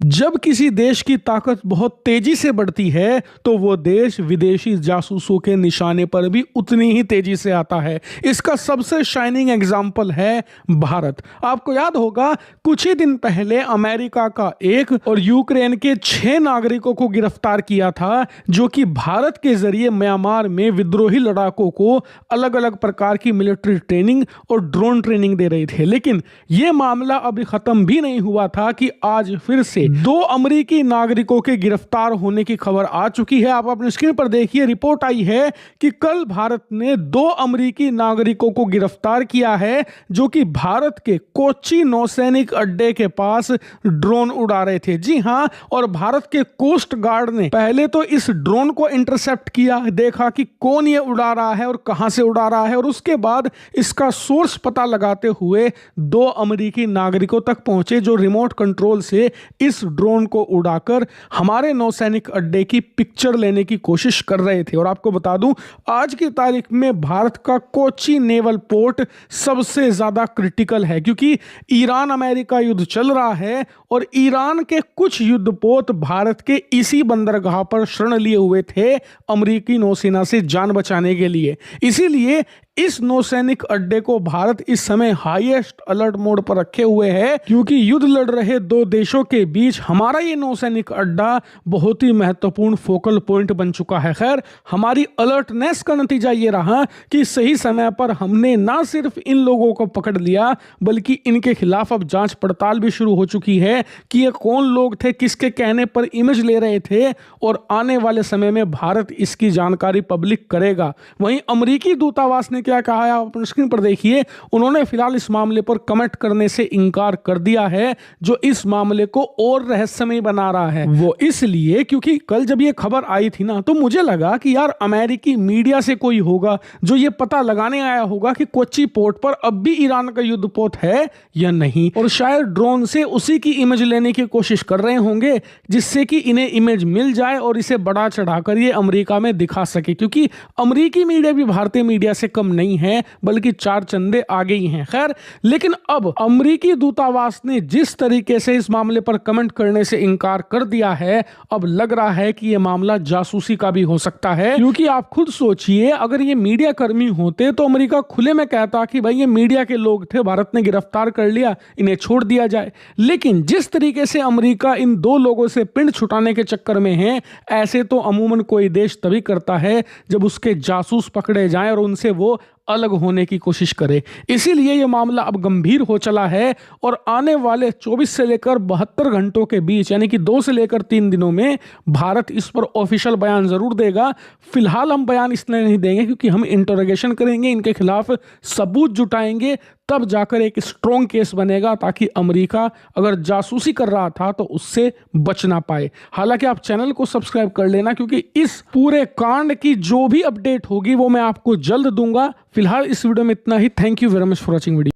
जब किसी देश की ताकत बहुत तेजी से बढ़ती है तो वो देश विदेशी जासूसों के निशाने पर भी उतनी ही तेजी से आता है। इसका सबसे शाइनिंग एग्जाम्पल है भारत। आपको याद होगा कुछ ही दिन पहले अमेरिका का एक और यूक्रेन के 6 नागरिकों को गिरफ्तार किया था, जो कि भारत के जरिए म्यांमार में विद्रोही लड़ाकों को अलग अलग प्रकार की मिलिट्री ट्रेनिंग और ड्रोन ट्रेनिंग दे रहे थे। लेकिन यह मामला अभी खत्म भी नहीं हुआ था कि आज फिर से 2 अमेरिकी नागरिकों के गिरफ्तार होने की खबर आ चुकी है। आप अपनी स्क्रीन पर देखिए, रिपोर्ट आई है कि कल भारत ने 2 अमेरिकी नागरिकों को गिरफ्तार किया है, जो कि भारत के कोच्चि नौसैनिक अड्डे के पास ड्रोन उड़ा रहे थे। जी हां, और भारत के कोस्ट गार्ड ने पहले तो इस ड्रोन को इंटरसेप्ट किया, देखा कि कौन ये उड़ा रहा है और कहां से उड़ा रहा है, और उसके बाद इसका सोर्स पता लगाते हुए 2 अमेरिकी नागरिकों तक पहुंचे, जो रिमोट कंट्रोल से इस ड्रोन को उड़ाकर हमारे नौसैनिक अड्डे की पिक्चर लेने की कोशिश कर रहे थे। और आपको बता दूं, आज की तारीख में भारत का कोच्चि नेवल पोर्ट सबसे ज्यादा क्रिटिकल है, क्योंकि ईरान अमेरिका युद्ध चल रहा है और ईरान के कुछ युद्धपोत भारत के इसी बंदरगाह पर शरण लिए हुए थे अमेरिकी नौसेना से जान बचाने के लिए। इसीलिए इस नौसैनिक अड्डे को भारत इस समय हाईएस्ट अलर्ट मोड पर रखे हुए है, क्योंकि युद्ध लड़ रहे 2 देशों के बीच हमारा ये नौसैनिक अड्डा बहुत ही महत्वपूर्ण फोकल पॉइंट बन चुका है। खैर, हमारी अलर्टनेस का नतीजा ये रहा कि सही समय पर हमने ना सिर्फ इन लोगों को पकड़ लिया, बल्कि इनके खिलाफ अब जांच पड़ताल भी शुरू हो चुकी है कि ये कौन लोग थे, किसके कहने पर इमेज ले रहे थे, और आने वाले समय में भारत इसकी जानकारी पब्लिक करेगा। वहीं अमेरिकी दूतावास ने क्या कहा है, आप अपनी स्क्रीन पर देखिए। उन्होंने फिलहाल इस मामले पर कमेंट करने से इनकार कर दिया है, जो इस मामले को और रहस्यमय बना रहा है। वो इसलिए क्योंकि कल जब ये खबर आई थी ना, तो मुझे लगा कि यार अमेरिकी मीडिया से कोई होगा जो ये पता लगाने आया होगा कि कोच्चि पोर्ट पर अब भी ईरान का युद्धपोत है या नहीं, और शायद ड्रोन से उसी की इमेज लेने की कोशिश कर रहे होंगे, जिससे कि इन्हें इमेज मिल जाए और इसे बढ़ा चढ़ाकर ये अमेरिका में दिखा सके, क्योंकि अमेरिकी मीडिया भी भारतीय मीडिया से कम नहीं है, बल्कि 4 चंदे आगे ही हैं। खैर, लेकिन अब अमेरिकी दूतावास ने जिस तरीके से इस मामले पर कमेंट करने से इनकार कर दिया है, अब लग रहा है कि यह मामला जासूसी का भी हो सकता है। क्योंकि आप खुद सोचिए, अगर ये मीडिया कर्मी होते तो अमेरिका खुले में कहता कि भाई ये मीडिया के लोग थे, भारत ने गिरफ्तार कर लिया, इन्हें छोड़ दिया जाए। लेकिन जिस तरीके से अमेरिका इन 2 लोगों से पिंड छुटाने के चक्कर में है, ऐसे तो अमूमन कोई देश तभी करता है जब उसके जासूस पकड़े जाएं और उनसे वो अलग होने की कोशिश करे। इसीलिए यह मामला अब गंभीर हो चला है और आने वाले 24 से लेकर 72 घंटों के बीच, यानी कि 2 से लेकर 3 दिनों में भारत इस पर ऑफिशियल बयान जरूर देगा। फिलहाल हम बयान इसलिए नहीं देंगे क्योंकि हम इंटरोगेशन करेंगे, इनके खिलाफ सबूत जुटाएंगे, तब जाकर एक स्ट्रॉन्ग केस बनेगा, ताकि अमेरिका अगर जासूसी कर रहा था तो उससे बच ना पाए। हालांकि आप चैनल को सब्सक्राइब कर लेना, क्योंकि इस पूरे कांड की जो भी अपडेट होगी वो मैं आपको जल्द दूंगा। फिलहाल इस वीडियो में इतना ही। Thank you very much for watching video.